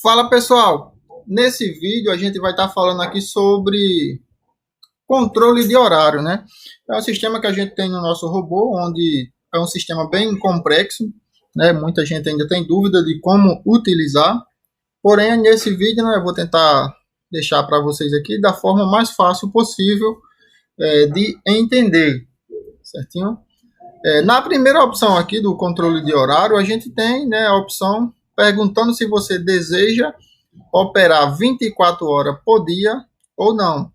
Fala pessoal, nesse vídeo a gente vai estar falando aqui sobre controle de horário, né? É um sistema que a gente tem no nosso robô, onde é um sistema bem complexo, né? Muita gente ainda tem dúvida de como utilizar, porém nesse vídeo, né, eu vou tentar deixar para vocês aqui da forma mais fácil possível de entender, certinho? Na primeira opção aqui do controle de horário, a gente tem, né, a opção perguntando se você deseja operar 24 horas por dia ou não.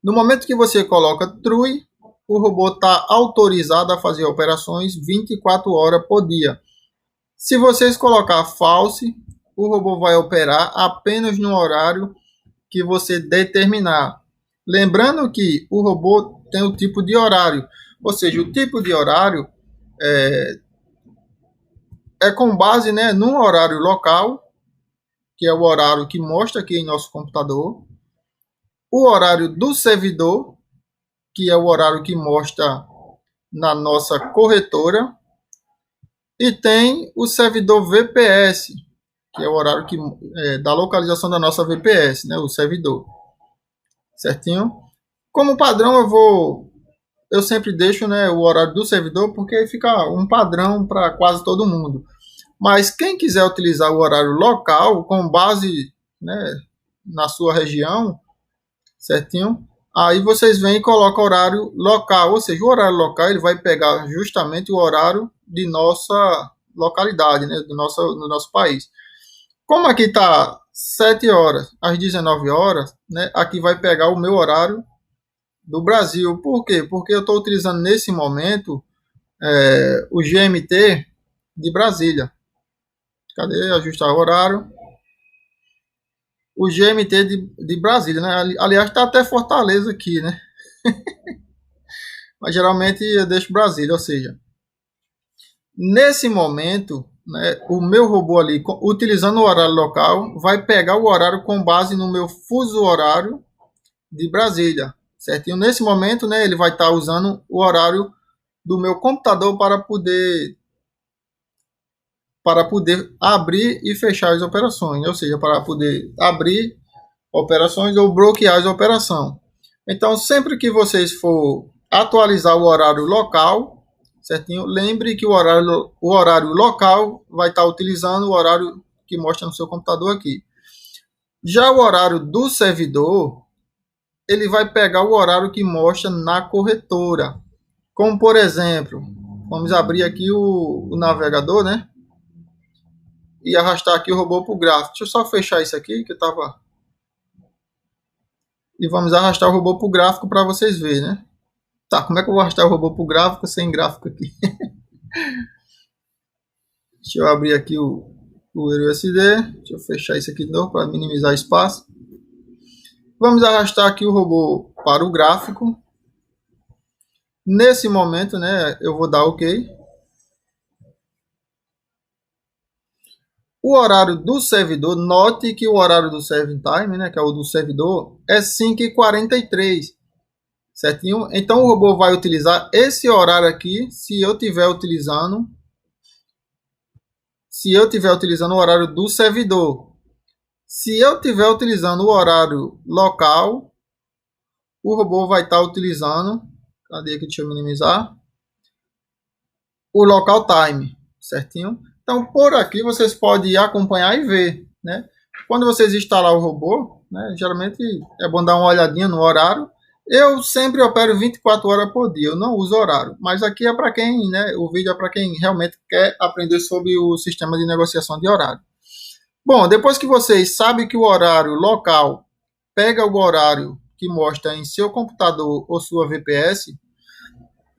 No momento que você coloca true, o robô está autorizado a fazer operações 24 horas por dia. Se vocês colocar false, o robô vai operar apenas no horário que você determinar. Lembrando que o robô tem o tipo de horário, ou seja, o tipo de horário é com base, né, num horário local, que é o horário que mostra aqui em nosso computador, o horário do servidor, que é o horário que mostra na nossa corretora, e tem o servidor VPS, que é o horário da localização da nossa VPS, né, o servidor, certinho? Como padrão eu sempre deixo, né, o horário do servidor, porque fica um padrão para quase todo mundo. Mas quem quiser utilizar o horário local com base, né, na sua região, certinho? Aí vocês vêm e colocam horário local, ou seja, o horário local ele vai pegar justamente o horário de nossa localidade, né, do nosso país. Como aqui está 7 horas às 19 horas, né, aqui vai pegar o meu horário do Brasil. Por quê? Porque eu estou utilizando nesse momento o GMT de Brasília. Cadê? Ajustar o horário. O GMT de Brasília, né? Aliás, está até Fortaleza aqui, né? Mas geralmente eu deixo Brasília, ou seja, nesse momento, né, o meu robô ali, utilizando o horário local, vai pegar o horário com base no meu fuso horário de Brasília, certinho? Nesse momento, né, ele vai estar usando o horário do meu computador para poder abrir e fechar as operações, ou seja, para poder abrir operações ou bloquear as operações. Então, sempre que vocês for atualizar o horário local, certinho, lembre que o horário local vai estar utilizando o horário que mostra no seu computador aqui. Já o horário do servidor, ele vai pegar o horário que mostra na corretora. Como, por exemplo, vamos abrir aqui o navegador, né? E arrastar aqui o robô para o gráfico. Deixa eu só fechar isso aqui, que eu estava... E vamos arrastar o robô para o gráfico para vocês verem, né? Tá, como é que eu vou arrastar o robô para o gráfico sem gráfico aqui? Deixa eu abrir aqui o USD. Deixa eu fechar isso aqui de novo para minimizar espaço. Vamos arrastar aqui o robô para o gráfico. Nesse momento, né, eu vou dar OK. O horário do servidor, note que o horário do serving time, né, que é o do servidor, é 5h43. Certinho? Então o robô vai utilizar esse horário aqui se eu estiver utilizando o horário do servidor. Se eu estiver utilizando o horário local, o robô vai estar utilizando, cadê aqui, deixa eu minimizar, o local time, certinho? Então por aqui vocês podem acompanhar e ver, né? Quando vocês instalar o robô, né, geralmente é bom dar uma olhadinha no horário. Eu sempre opero 24 horas por dia, eu não uso horário. Mas aqui é para quem, né, o vídeo é para quem realmente quer aprender sobre o sistema de negociação de horário. Bom, depois que vocês sabem que o horário local pega o horário que mostra em seu computador ou sua VPS,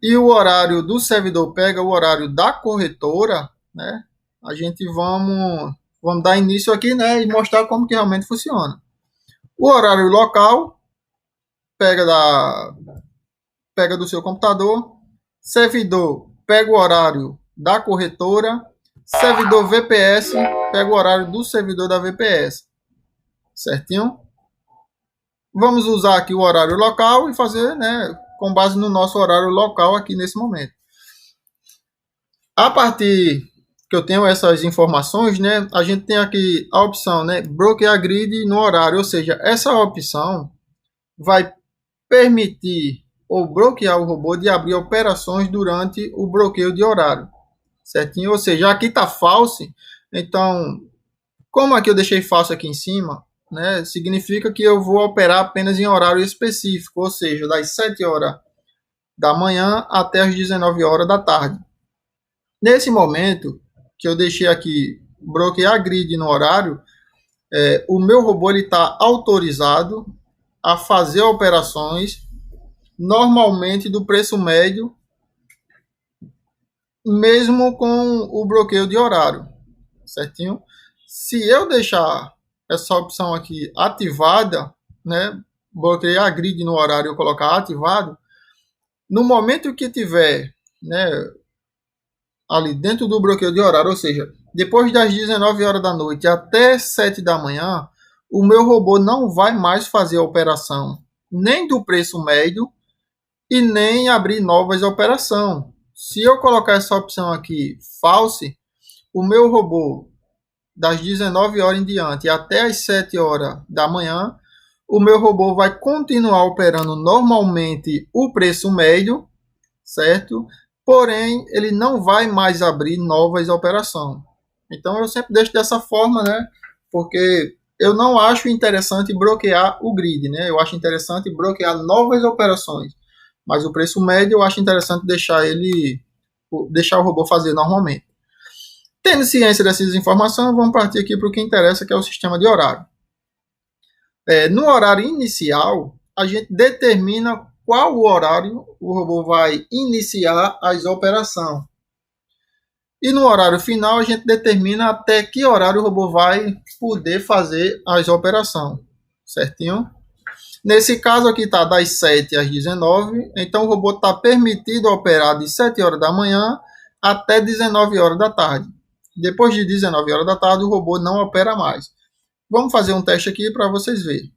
e o horário do servidor pega o horário da corretora, né, a gente vamos dar início aqui, né, e mostrar como que realmente funciona. O horário local pega do seu computador, servidor pega o horário da corretora, servidor VPS pega o horário do servidor da VPS, certinho? Vamos usar aqui o horário local e fazer, né, com base no nosso horário local aqui nesse momento. A partir que eu tenho essas informações, né, a gente tem aqui a opção, né, bloquear grid no horário, ou seja, essa opção vai permitir ou bloquear o robô de abrir operações durante o bloqueio de horário, certinho? Ou seja, aqui está false, então, como aqui eu deixei falso aqui em cima, né, significa que eu vou operar apenas em horário específico, ou seja, das 7 horas da manhã até as 19 horas da tarde. Nesse momento que eu deixei aqui bloquear grid no horário, o meu robô está autorizado a fazer operações normalmente do preço médio, mesmo com o bloqueio de horário, certinho? Se eu deixar essa opção aqui ativada, né, bloquear grid no horário e colocar ativado, no momento que tiver, né, ali dentro do bloqueio de horário, ou seja, depois das 19 horas da noite até 7 da manhã, o meu robô não vai mais fazer a operação nem do preço médio e nem abrir novas operações. Se eu colocar essa opção aqui, false, o meu robô das 19 horas em diante até as 7 horas da manhã, o meu robô vai continuar operando normalmente o preço médio, certo? Porém, ele não vai mais abrir novas operações. Então, eu sempre deixo dessa forma, né? Porque eu não acho interessante bloquear o grid, né? Eu acho interessante bloquear novas operações. Mas o preço médio eu acho interessante deixar o robô fazer normalmente. Tendo ciência dessas informações, vamos partir aqui para o que interessa, que é o sistema de horário. No horário inicial, a gente determina qual o horário o robô vai iniciar as operações. E no horário final, a gente determina até que horário o robô vai poder fazer as operações. Certinho? Nesse caso aqui está das 7 às 19, então o robô está permitido operar de 7 horas da manhã até 19 horas da tarde. Depois de 19 horas da tarde, o robô não opera mais. Vamos fazer um teste aqui para vocês verem.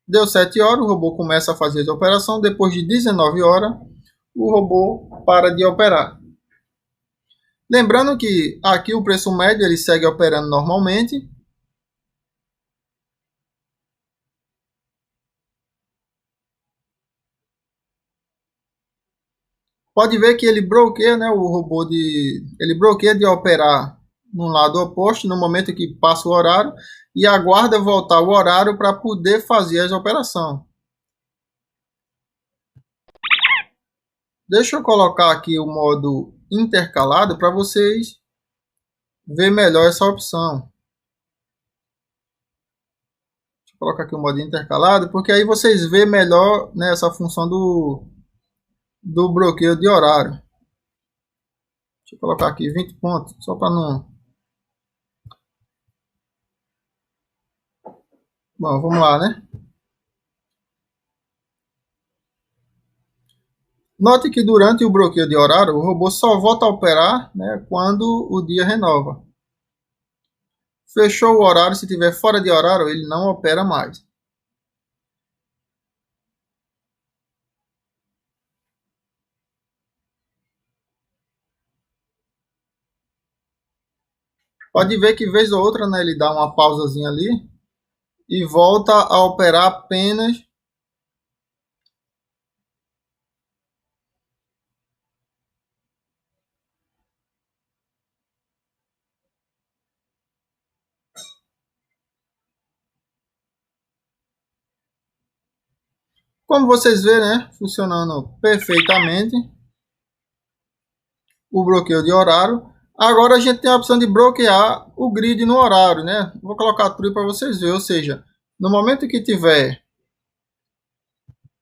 Deu 7 horas, o robô começa a fazer a operação. Depois de 19 horas, o robô para de operar. Lembrando que aqui o preço médio ele segue operando normalmente. Pode ver que ele bloqueia, né, o robô ele bloqueia de operar no lado oposto no momento que passa o horário e aguarda voltar o horário para poder fazer as operações. Deixa eu colocar aqui o modo intercalado para vocês ver melhor essa opção. Deixa eu colocar aqui o modo intercalado, porque aí vocês vê melhor, né, essa função do bloqueio de horário. Deixa eu colocar aqui 20 pontos, só para não... Bom, vamos lá, né? Note que durante o bloqueio de horário, o robô só volta a operar, né, quando o dia renova. Fechou o horário, se estiver fora de horário, ele não opera mais. Pode ver que vez ou outra, né, ele dá uma pausazinha ali e volta a operar apenas como vocês veem, né, funcionando perfeitamente o bloqueio de horário. Agora a gente tem a opção de bloquear o grid no horário, né? Vou colocar tudo para vocês verem, ou seja, no momento que tiver...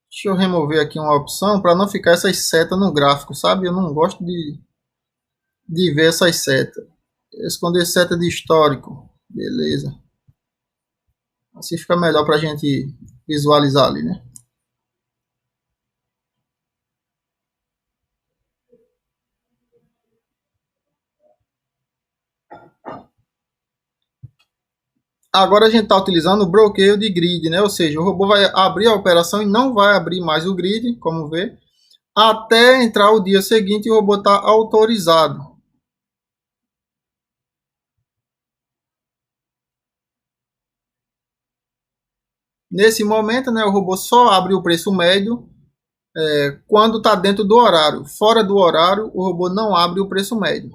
Deixa eu remover aqui uma opção para não ficar essas setas no gráfico, sabe? Eu não gosto de ver essas setas. Esconder seta de histórico. Beleza. Assim fica melhor para a gente visualizar ali, né? Agora a gente está utilizando o bloqueio de grid, né? Ou seja, o robô vai abrir a operação e não vai abrir mais o grid, como vê. até entrar o dia seguinte e o robô está autorizado. Nesse momento, né, o robô só abre o preço médio quando está dentro do horário. Fora do horário, o robô não abre o preço médio.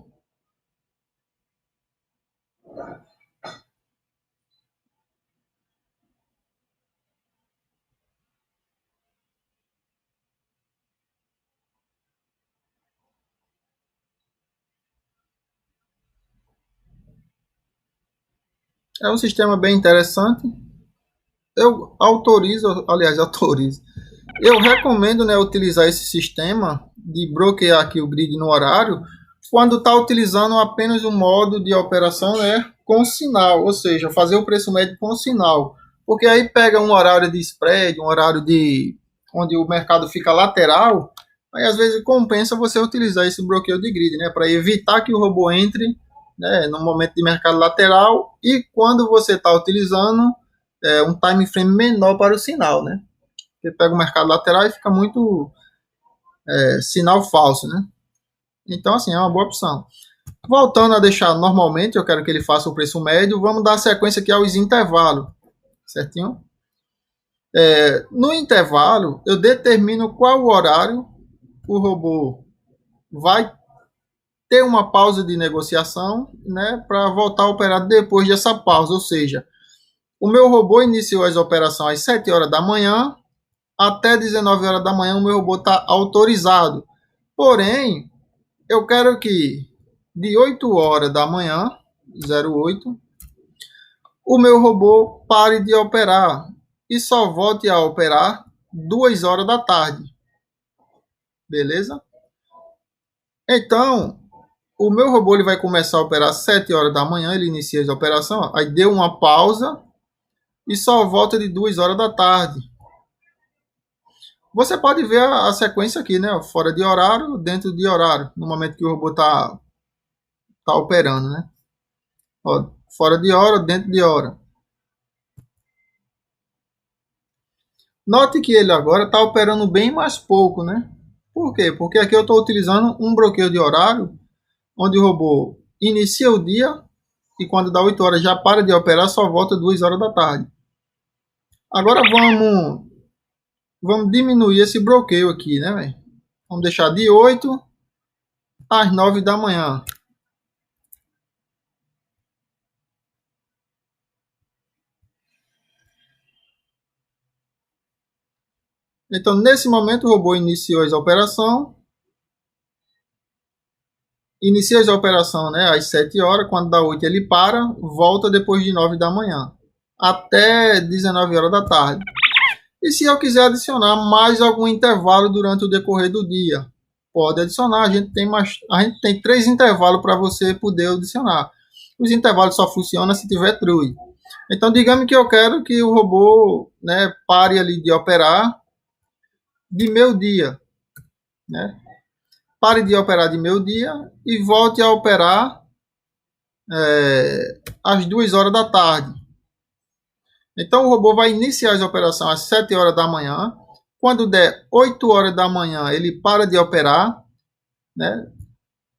É um sistema bem interessante. Eu autorizo, aliás, autorizo. Eu recomendo, né, utilizar esse sistema de bloquear aqui o grid no horário quando está utilizando apenas o modo de operação, né, com sinal, ou seja, fazer o preço médio com sinal. Porque aí pega um horário de spread, um horário de onde o mercado fica lateral, aí às vezes compensa você utilizar esse bloqueio de grid, né, para evitar que o robô entre, né, no momento de mercado lateral e quando você está utilizando um time frame menor para o sinal, né? Porque pega o mercado lateral e fica muito sinal falso, né? Então, assim, é uma boa opção. Voltando a deixar normalmente, eu quero que ele faça o preço médio, vamos dar sequência aqui aos intervalos, certinho? No intervalo, eu determino qual horário o robô vai ter uma pausa de negociação, né, para voltar a operar depois dessa pausa, ou seja, o meu robô iniciou as operações às 7 horas da manhã, até 19 horas da manhã o meu robô está autorizado. Porém, eu quero que de 8 horas da manhã, 08, o meu robô pare de operar e só volte a operar 2 horas da tarde. Beleza? Então, o meu robô ele vai começar a operar às 7 horas da manhã, ele inicia a operação, aí deu uma pausa e só volta de 2 horas da tarde. Você pode ver a sequência aqui, né? Fora de horário, dentro de horário, no momento que o robô tá operando, né? Ó, fora de hora, dentro de hora. Note que ele agora está operando bem mais pouco, né? Por quê? Porque aqui eu estou utilizando um bloqueio de horário, onde o robô inicia o dia e quando dá 8 horas já para de operar, só volta 2 horas da tarde. Agora vamos diminuir esse bloqueio aqui, né, véio? Vamos deixar de 8 às 9 da manhã. Então, nesse momento, o robô iniciou a operação. Inicia a operação, né, às 7 horas. Quando dá 8, ele para. Volta depois de 9 da manhã. Até 19 horas da tarde. E se eu quiser adicionar mais algum intervalo durante o decorrer do dia, pode adicionar. A gente tem 3 intervalos para você poder adicionar. Os intervalos só funcionam se tiver true. Então, digamos que eu quero que o robô, né, pare ali de operar de meio-dia, né? Pare de operar de meio-dia e volte a operar às 2 horas da tarde. Então o robô vai iniciar a operação às 7 horas da manhã. Quando der 8 horas da manhã, ele para de operar, né?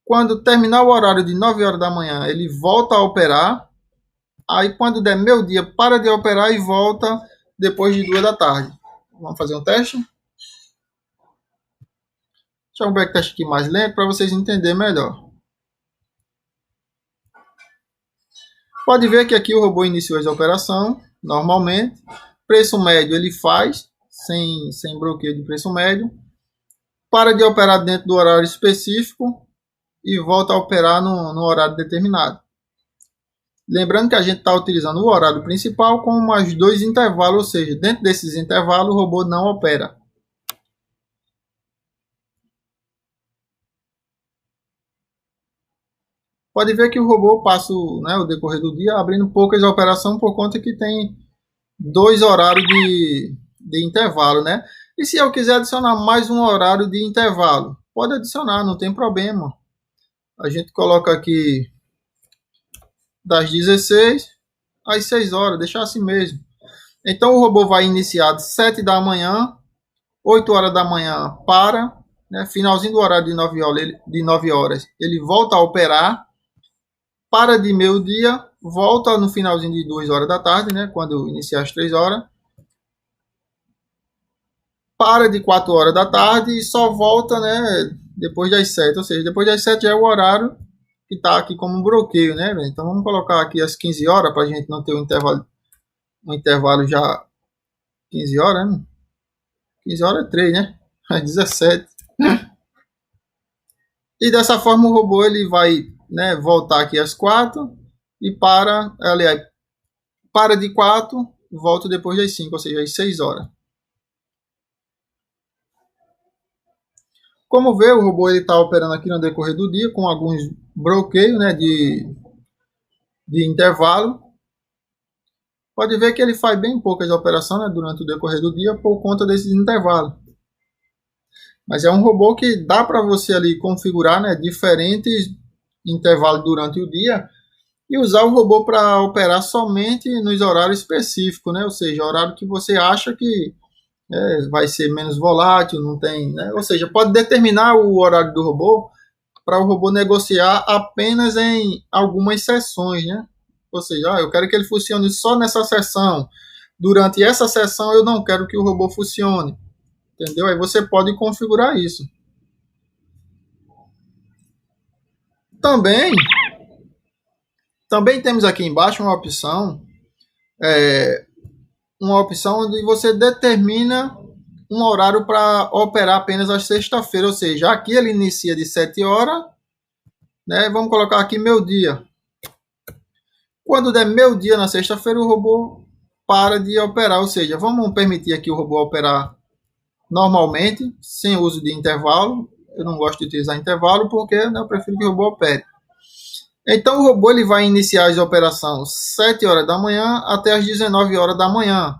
Quando terminar o horário de 9 horas da manhã, ele volta a operar. Aí quando der meio-dia, para de operar e volta depois de 2 da tarde. Vamos fazer um teste? Deixa eu ver um backtest aqui mais lento para vocês entenderem melhor. Pode ver que aqui o robô iniciou a operação normalmente. Preço médio ele faz, sem bloqueio de preço médio. Para de operar dentro do horário específico e volta a operar no horário determinado. Lembrando que a gente está utilizando o horário principal com mais 2 intervalos, ou seja, dentro desses intervalos o robô não opera. Pode ver que o robô passa o decorrer do dia abrindo poucas operações por conta que tem 2 horários de intervalo, né? E se eu quiser adicionar mais um horário de intervalo, pode adicionar, não tem problema. A gente coloca aqui das 16 às 6 horas, deixar assim mesmo. Então o robô vai iniciar às 7 da manhã, 8 horas da manhã para, né? Finalzinho do horário de 9 horas, ele volta a operar, para de meio-dia, volta no finalzinho de 2 horas da tarde, né? Quando iniciar as 3 horas, para de 4 horas da tarde e só volta, né, depois das 7. Ou seja, depois das 7 já é o horário que está aqui como um bloqueio, né? Então vamos colocar aqui as 15 horas para a gente não ter um intervalo já 15 horas, né? 15 horas é 3, né? É 17. E dessa forma o robô ele vai, né, voltar aqui às 4 e aliás, para de 4, volta depois das 5, ou seja, às 6 horas. Como vê, o robô está operando aqui no decorrer do dia com alguns bloqueios, né, de intervalo. Pode ver que ele faz bem poucas operações, né, durante o decorrer do dia por conta desses intervalos. Mas é um robô que dá para você ali configurar, né, diferentes intervalos durante o dia e usar o robô para operar somente nos horários específicos, né? Ou seja, horário que você acha que vai ser menos volátil, não tem, né? Ou seja, pode determinar o horário do robô para o robô negociar apenas em algumas sessões, né? Ou seja, eu quero que ele funcione só nessa sessão. Durante essa sessão eu não quero que o robô funcione, entendeu? Aí você pode configurar isso. Também, também temos aqui embaixo uma opção onde você determina um horário para operar apenas às sexta-feira, ou seja, aqui ele inicia de 7 horas, né? Vamos colocar aqui meio-dia. Quando der meio-dia na sexta-feira, o robô para de operar, ou seja, vamos permitir aqui o robô operar normalmente, sem uso de intervalo. Eu não gosto de utilizar intervalo porque, né, eu prefiro que o robô opere. Então o robô ele vai iniciar as operações 7 horas da manhã até as 19 horas da manhã.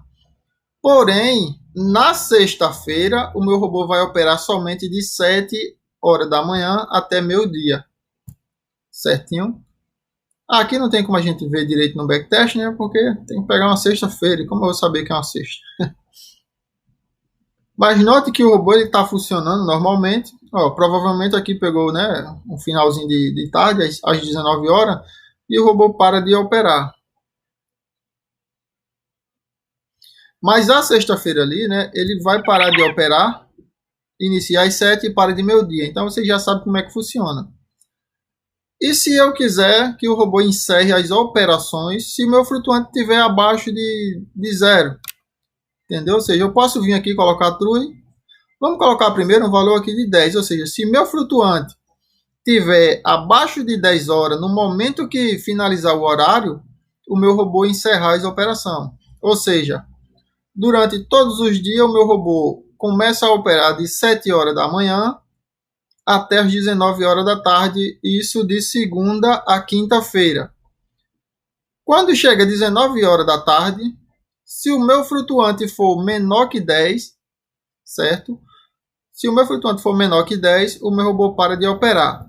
Porém, na sexta-feira, o meu robô vai operar somente de 7 horas da manhã até meio-dia. Certinho? Aqui não tem como a gente ver direito no backtest, né? Porque tem que pegar uma sexta-feira. E como eu vou saber que é uma sexta? Mas note que o robô está funcionando normalmente. Ó, provavelmente aqui pegou, né, um finalzinho de tarde, às 19 horas, e o robô para de operar. Mas a sexta-feira ali, né, ele vai parar de operar, iniciar às 7 e para de meio-dia. Então você já sabe como é que funciona. E se eu quiser que o robô encerre as operações se o meu flutuante estiver abaixo de zero? Entendeu? Ou seja, eu posso vir aqui e colocar true. Vamos colocar primeiro um valor aqui de 10. Ou seja, se meu flutuante estiver abaixo de 10 horas no momento que finalizar o horário, o meu robô encerrar as operações. Ou seja, durante todos os dias o meu robô começa a operar de 7 horas da manhã até as 19 horas da tarde, isso de segunda a quinta-feira. Quando chega às 19 horas da tarde, se o meu flutuante for menor que 10, certo? Se o meu flutuante for menor que 10, o meu robô para de operar.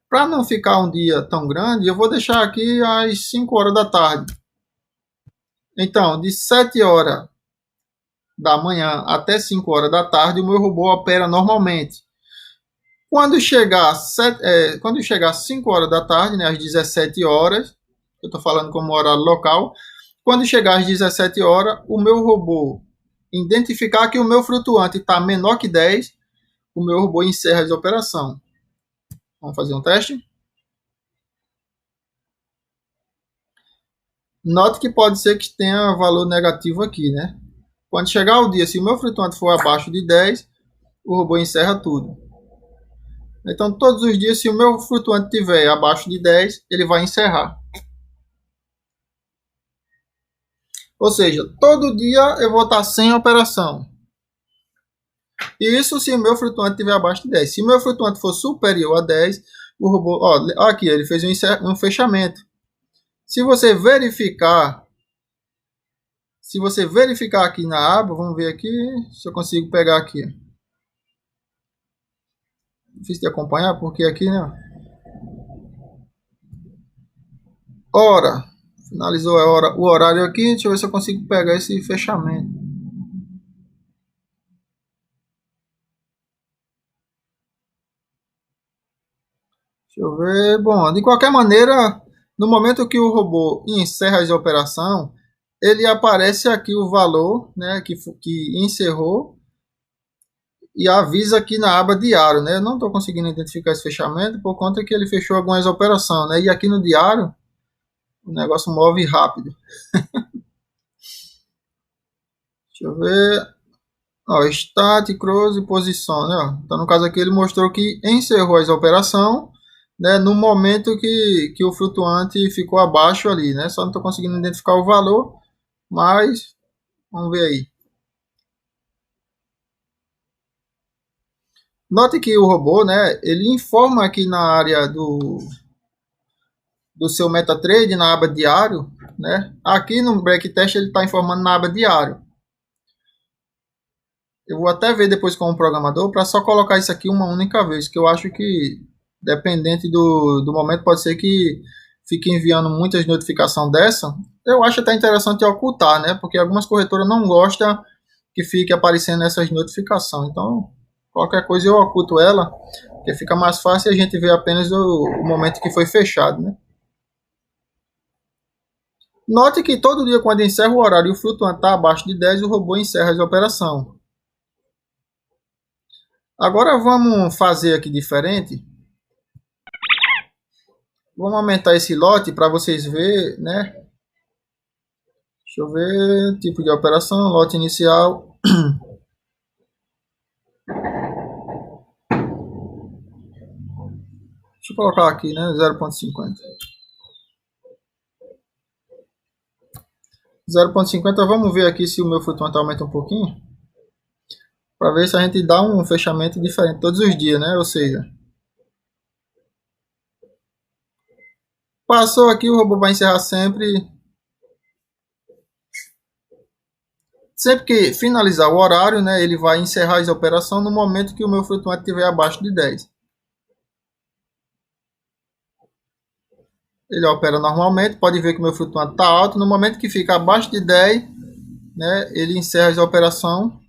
Para não ficar um dia tão grande, eu vou deixar aqui às 5 horas da tarde. Então, de 7 horas da manhã até 5 horas da tarde, o meu robô opera normalmente. Quando chegar às 5 horas da tarde, né, às 17 horas, eu estou falando como horário local, quando chegar às 17 horas, o meu robô identificar que o meu flutuante está menor que 10, o meu robô encerra a operação. Vamos fazer um teste? Note que pode ser que tenha valor negativo aqui, né? Quando chegar o dia, se o meu flutuante for abaixo de 10, o robô encerra tudo. Então, todos os dias, se o meu flutuante estiver abaixo de 10, ele vai encerrar. Ou seja, todo dia eu vou estar sem operação. Isso se o meu flutuante estiver abaixo de 10. Se o meu flutuante for superior a 10, o robô... Ó, aqui, ele fez um fechamento. Se você verificar aqui na aba, vamos ver aqui se eu consigo pegar aqui. Difícil de acompanhar, porque aqui, né? Hora. Finalizou o horário aqui. Deixa eu ver se eu consigo pegar esse fechamento. ver. Bom, de qualquer maneira, no momento que o robô encerra a operação, ele aparece aqui o valor, né, que encerrou e avisa aqui na aba diário, né? Eu não estou conseguindo identificar esse fechamento por conta que ele fechou algumas operações, né? E aqui no diário o negócio move rápido. Deixa eu ver. Ó, Stat, Close, Posição, né? Ó. Então, no caso aqui, ele mostrou que encerrou essa operação, né, no momento que o flutuante ficou abaixo ali, né? Só não estou conseguindo identificar o valor, mas vamos ver aí. Note que o robô, né, ele informa aqui na área do seu MetaTrader, na aba diário, né? Aqui no Backtest ele está informando na aba diário. Eu vou até ver depois com o programador para só colocar isso aqui uma única vez, que eu acho que, dependente do momento, pode ser que fique enviando muitas notificações dessa. Eu acho até interessante ocultar, né? Porque algumas corretoras não gostam que fique aparecendo essas notificações. Então, qualquer coisa eu oculto ela, porque fica mais fácil a gente ver apenas o momento que foi fechado, né? Note que todo dia, quando encerra o horário e o flutuante está abaixo de 10, o robô encerra a operação. Agora vamos fazer aqui diferente. Vamos aumentar esse lote para vocês verem, né? Deixa eu ver, tipo de operação, lote inicial. Deixa eu colocar aqui, né? 0,50. 0,50, vamos ver aqui se o meu flutuante aumenta um pouquinho. Para ver se a gente dá um fechamento diferente todos os dias, né? Ou seja, passou aqui, o robô vai encerrar sempre. Sempre que finalizar o horário, né? Ele vai encerrar a operação no momento que o meu flutuante estiver abaixo de 10. Ele opera normalmente, pode ver que o meu flutuante está alto. No momento que fica abaixo de 10, né? Ele encerra a operação.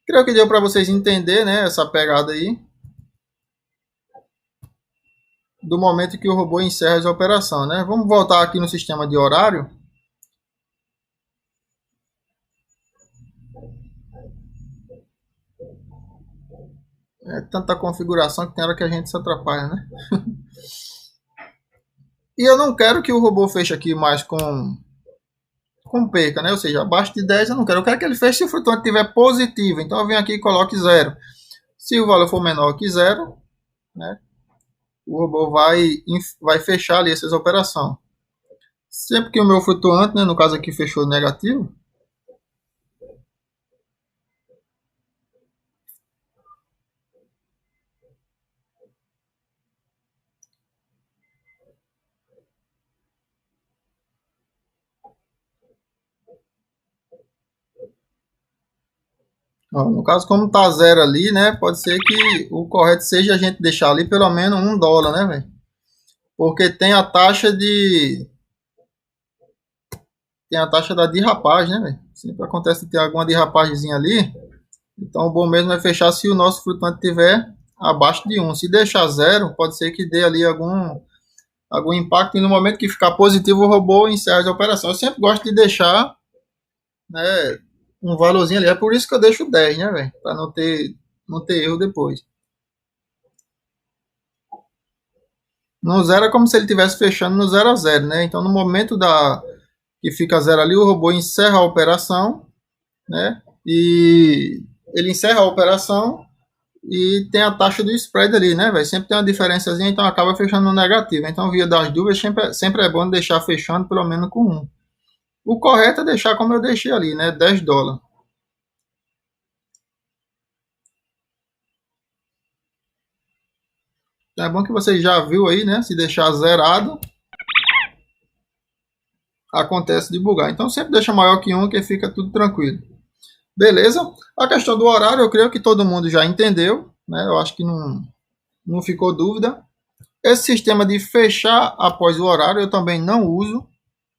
Creio que deu para vocês entenderem, né, essa pegada aí. Do momento que o robô encerra a operação, né? Vamos voltar aqui no sistema de horário. É tanta configuração que tem hora que a gente se atrapalha, né? E eu não quero que o robô feche aqui mais com perca, né? Ou seja, abaixo de 10 eu não quero. Eu quero que ele feche se o flutuante estiver positivo. Então eu venho aqui e coloque 0. Se o valor for menor que 0, né? O robô vai fechar ali essas operações. Sempre que o meu flutuante, né, no caso aqui, fechou negativo, ó, no caso, como tá 0 ali, né, pode ser que o correto seja a gente deixar ali pelo menos $1, né, velho? Porque tem a taxa da derrapagem, né, velho? Sempre acontece de ter alguma derrapagemzinha ali. Então, o bom mesmo é fechar se o nosso flutuante tiver abaixo de 1. Se deixar 0, pode ser que dê ali algum impacto. E no momento que ficar positivo, o robô encerra a operação. Eu sempre gosto de deixar, né, um valorzinho ali. É por isso que eu deixo 10, né, velho? Para não ter erro depois. No 0 é como se ele estivesse fechando no 0 a 0, né? Então, no momento que fica 0 ali, o robô encerra a operação, né? E ele encerra a operação e tem a taxa do spread ali, né, velho? Sempre tem uma diferençazinha, então acaba fechando no negativo. Então, via das dúvidas, sempre é bom deixar fechando pelo menos com 1. O correto é deixar como eu deixei ali, né? $10. Então, é bom que você já viu aí, né? Se deixar zerado, acontece de bugar. Então, sempre deixa maior que 1, que fica tudo tranquilo. Beleza? A questão do horário, eu creio que todo mundo já entendeu, né? Eu acho que não ficou dúvida. Esse sistema de fechar após o horário eu também não uso,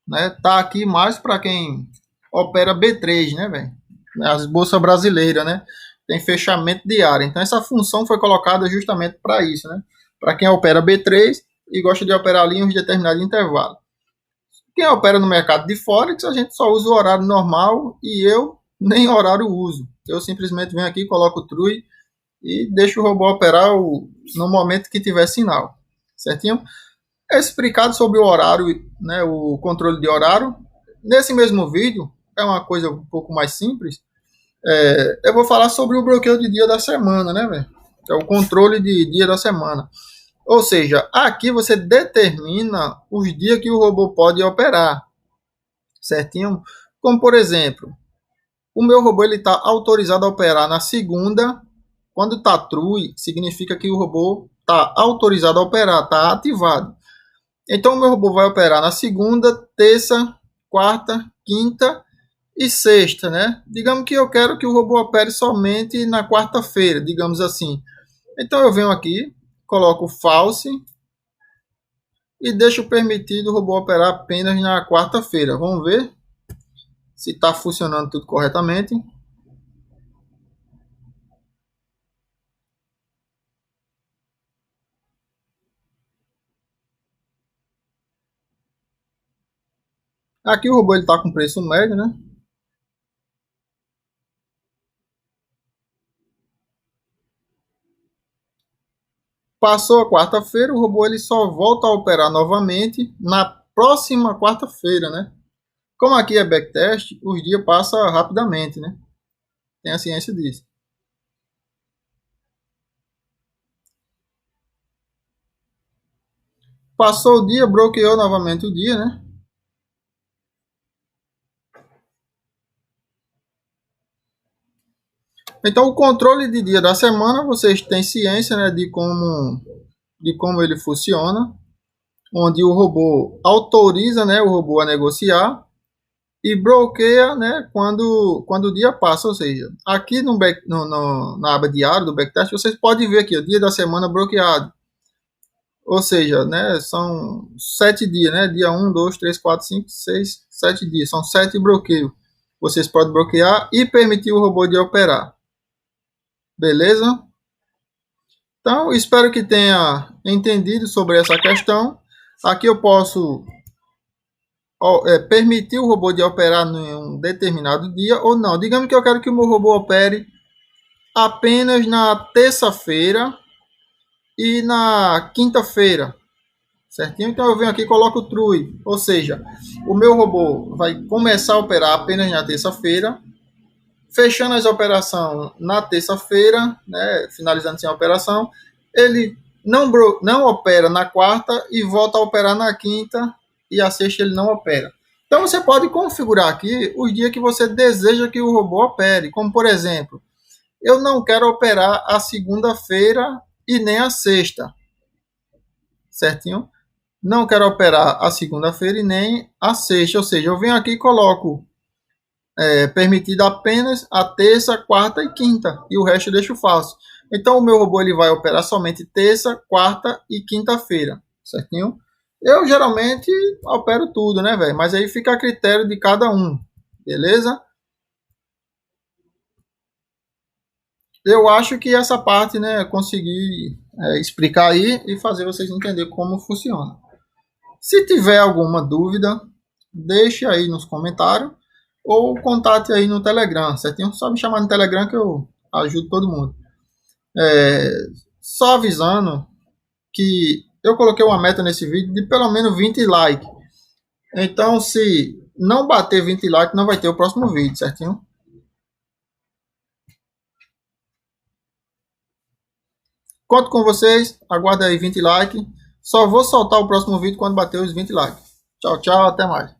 né? Tá aqui mais para quem opera B3, né, velho? as bolsas brasileiras, né? Tem fechamento diário. Então essa função foi colocada justamente para isso, né? Para quem opera B3 e gosta de operar ali em um determinado intervalo. Quem opera no mercado de Forex, a gente só usa o horário normal e eu nem horário uso. Eu simplesmente venho aqui, coloco o TRUI e deixo o robô operar no momento que tiver sinal. Certinho? É explicado sobre o horário, né, o controle de horário. Nesse mesmo vídeo, é uma coisa um pouco mais simples. Eu vou falar sobre o bloqueio de dia da semana, né, velho? É o controle de dia da semana. Ou seja, aqui você determina os dias que o robô pode operar, certinho? Como por exemplo, o meu robô ele está autorizado a operar na segunda. Quando está true, significa que o robô está autorizado a operar, está ativado. Então o meu robô vai operar na segunda, terça, quarta, quinta e sexta, né? Digamos que eu quero que o robô opere somente na quarta-feira, digamos assim. Então eu venho aqui, coloco false e deixo permitido o robô operar apenas na quarta-feira. Vamos ver se está funcionando tudo corretamente. Aqui o robô está com preço médio, né? Passou a quarta-feira, o robô ele só volta a operar novamente na próxima quarta-feira, né? Como aqui é backtest, os dias passam rapidamente, né? Tem a ciência disso. Passou o dia, bloqueou novamente o dia, né? Então o controle de dia da semana, vocês têm ciência, né, de como ele funciona, onde o robô autoriza, né, o robô a negociar e bloqueia, né, quando o dia passa, ou seja, aqui na aba diário do backtest, vocês podem ver aqui, o dia da semana bloqueado, ou seja, né, são 7 dias, né, dia 1, 2, 3, 4, 5, 6, 7 dias, são 7 bloqueios. Vocês podem bloquear e permitir o robô de operar. Beleza? Então, espero que tenha entendido sobre essa questão. Aqui eu posso permitir o robô de operar em um determinado dia ou não. Digamos que eu quero que o meu robô opere apenas na terça-feira e na quinta-feira, certinho? Então eu venho aqui e coloco o true, ou seja, o meu robô vai começar a operar apenas na terça-feira, fechando as operações na terça-feira, né, finalizando sem a operação, ele não opera na quarta e volta a operar na quinta e a sexta ele não opera. Então você pode configurar aqui os dias que você deseja que o robô opere, como por exemplo, eu não quero operar a segunda-feira e nem a sexta, certinho? Não quero operar a segunda-feira e nem a sexta, ou seja, eu venho aqui e coloco permitido apenas a terça, quarta e quinta, e o resto eu deixo falso. Então o meu robô ele vai operar somente terça, quarta e quinta-feira, certinho? Eu geralmente opero tudo, né, velho? Mas aí fica a critério de cada um, beleza? Eu acho que essa parte, né, consegui explicar aí e fazer vocês entenderem como funciona. Se tiver alguma dúvida, deixe aí nos comentários ou contate aí no Telegram, certinho? Só me chamar no Telegram que eu ajudo todo mundo. Só avisando que eu coloquei uma meta nesse vídeo de pelo menos 20 likes. Então, se não bater 20 likes, não vai ter o próximo vídeo, certinho? Conto com vocês, aguarda aí 20 likes. Só vou soltar o próximo vídeo quando bater os 20 likes. Tchau, tchau, até mais.